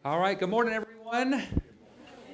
All right, good morning, everyone.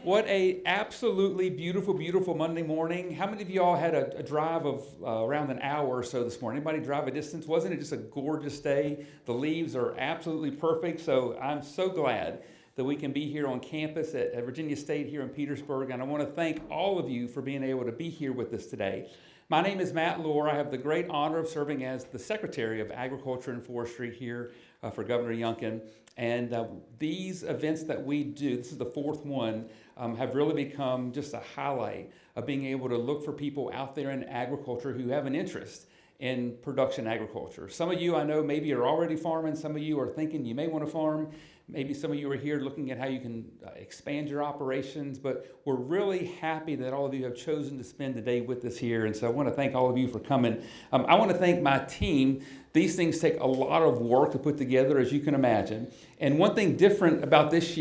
What a absolutely beautiful, beautiful Monday morning. How many of y'all had a drive of around an hour or so this morning? Anybody drive a distance? Wasn't it just a gorgeous day? The leaves are absolutely perfect, so I'm so glad that we can be here on campus at Virginia State here in Petersburg, and I want to thank all of you for being able to be here with us today. My name is Matt Lohr. I have the great honor of serving as the Secretary of Agriculture and Forestry here for Governor Youngkin. And these events that we do, this is the fourth one, have really become just a highlight of being able to look for people out there in agriculture who have an interest in production agriculture. Some of you I know maybe are already farming, some of you are thinking you may want to farm, maybe some of you are here looking at how you can expand your operations, but we're really happy that all of you have chosen to spend the day with us here, and so I want to thank all of you for coming. I want to thank my team. These things take a lot of work to put together, as you can imagine. And one thing different about this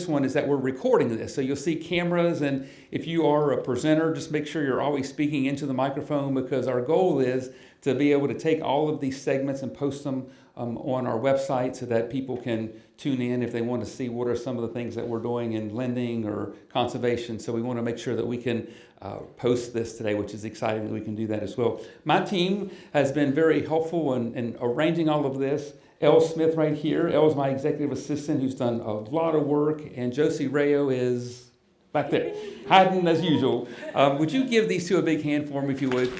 one, is that we're recording this. So you'll see cameras, and if you are a presenter, just make sure you're always speaking into the microphone, because our goal is to be able to take all of these segments and post them on our website so that people can tune in if they want to see what are some of the things that we're doing in lending or conservation. So we want to make sure that we can post this today, which is exciting that we can do that as well. My team has been very helpful in arranging all of this. Elle Smith right here. Elle is my executive assistant who's done a lot of work, and Josie Rayo is back there, hiding as usual. Would you give these two a big hand for me if you would?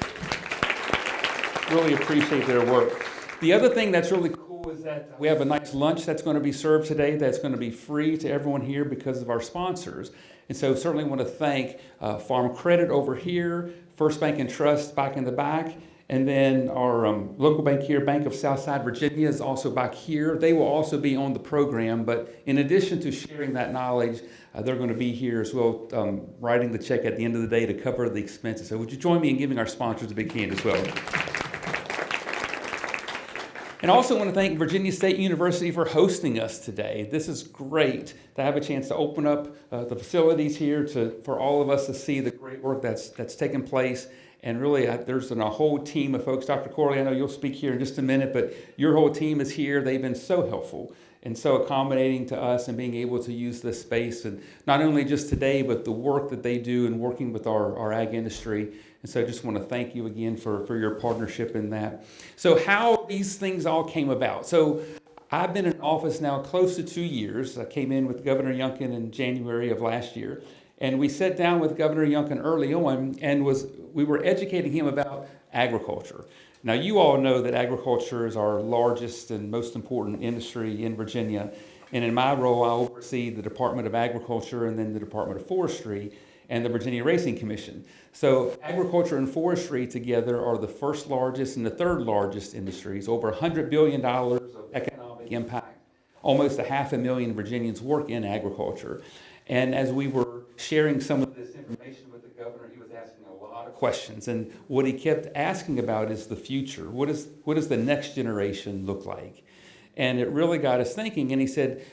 Really appreciate their work. The other thing that's really cool is that we have a nice lunch that's going to be served today that's going to be free to everyone here because of our sponsors. And so certainly want to thank Farm Credit over here, First Bank and Trust back in the back, and then our local bank here, Bank of Southside Virginia, is also back here. They will also be on the program, but in addition to sharing that knowledge, they're going to be here as well, writing the check at the end of the day to cover the expenses. So would you join me in giving our sponsors a big hand as well? And I also want to thank Virginia State University for hosting us today. This is great to have a chance to open up the facilities here for all of us to see the great work that's taken place. And really, there's a whole team of folks. Dr. Corley, I know you'll speak here in just a minute, but your whole team is here. They've been so helpful and so accommodating to us and being able to use this space. And not only just today, but the work that they do in working with our ag industry. And so I just want to thank you again for your partnership in that. So how these things all came about. So I've been in office now close to 2 years. I came in with Governor Youngkin in January of last year. And we sat down with Governor Youngkin early on and we were educating him about agriculture. Now, you all know that agriculture is our largest and most important industry in Virginia. And in my role, I oversee the Department of Agriculture and then the Department of Forestry and the Virginia Racing Commission. So agriculture and forestry together are the first largest and the third largest industries, over $100 billion of economic impact. Almost 500,000 Virginians work in agriculture. And as we were sharing some of this information with the governor, he was asking a lot of questions. And what he kept asking about is the future. What does the next generation look like? And it really got us thinking. And he said,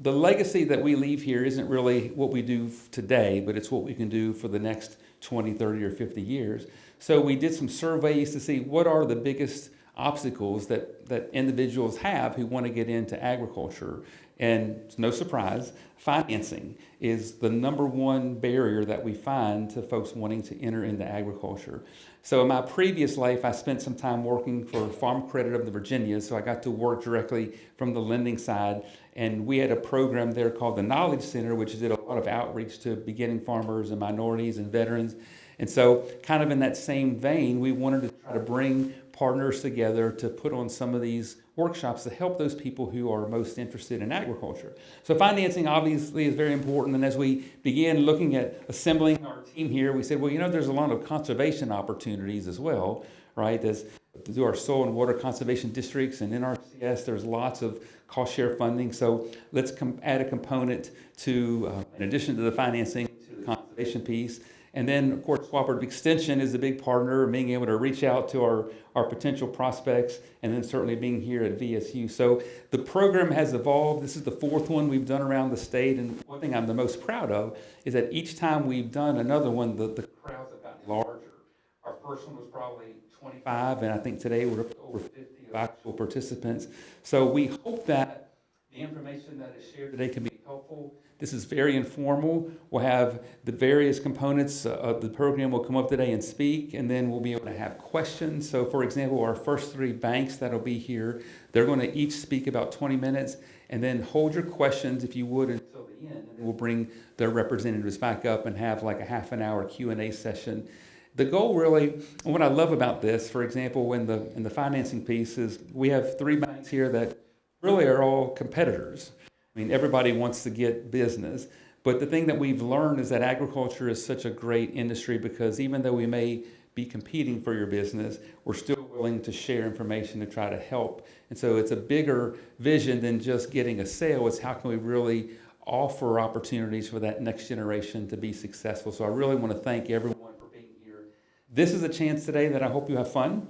the legacy that we leave here isn't really what we do today, but it's what we can do for the next 20, 30, or 50 years. So we did some surveys to see what are the biggest obstacles that individuals have who want to get into agriculture. And it's no surprise, financing is the number one barrier that we find to folks wanting to enter into agriculture. So in my previous life, I spent some time working for Farm Credit of the Virginias, so I got to work directly from the lending side. And we had a program there called the Knowledge Center, which did a lot of outreach to beginning farmers and minorities and veterans. And so kind of in that same vein, we wanted to try to bring partners together to put on some of these workshops to help those people who are most interested in agriculture. So financing obviously is very important. And as we began looking at assembling our team here, we said, well, there's a lot of conservation opportunities as well, right? As to do our soil and water conservation districts and NRCS, there's lots of cost share funding. So let's add a component to, in addition to the financing, to the conservation piece. And then, of course, Cooperative Extension is a big partner, being able to reach out to our potential prospects, and then certainly being here at VSU. So the program has evolved. This is the fourth one we've done around the state, and one thing I'm the most proud of is that each time we've done another one, the crowds have gotten larger. Our first one was probably 25, and I think today we're up to over 50 of actual participants. So we hope that the information that is shared today can be helpful. This is very informal. We'll have the various components of the program will come up today and speak, and then we'll be able to have questions. So, for example, our first three banks that'll be here, they're going to each speak about 20 minutes, and then hold your questions, if you would, until the end. And we'll bring their representatives back up and have like a half an hour Q&A session. The goal really, what I love about this, for example, in the financing piece is we have three banks here that really are all competitors. I mean, everybody wants to get business. But the thing that we've learned is that agriculture is such a great industry because even though we may be competing for your business, we're still willing to share information to try to help. And so it's a bigger vision than just getting a sale. It's how can we really offer opportunities for that next generation to be successful. So I really want to thank everyone for being here. This is a chance today that I hope you have fun.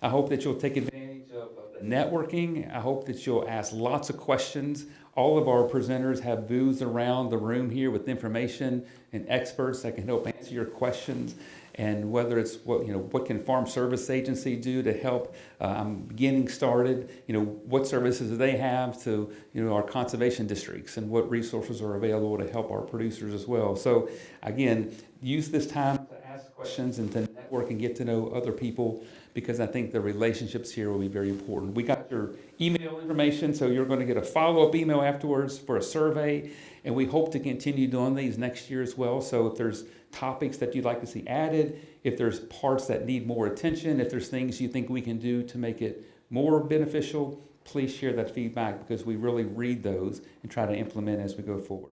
I hope that you'll take advantage of the networking. I hope that you'll ask lots of questions. All of our presenters have booths around the room here with information and experts that can help answer your questions. And whether it's what can Farm Service Agency do to help getting started, what services do they have to our conservation districts and what resources are available to help our producers as well. So again, use this time to ask questions and to network and get to know other people because I think the relationships here will be very important. We got your email information, so you're going to get a follow-up email afterwards for a survey, and we hope to continue doing these next year as well. So if there's topics that you'd like to see added, if there's parts that need more attention, if there's things you think we can do to make it more beneficial, please share that feedback because we really read those and try to implement as we go forward.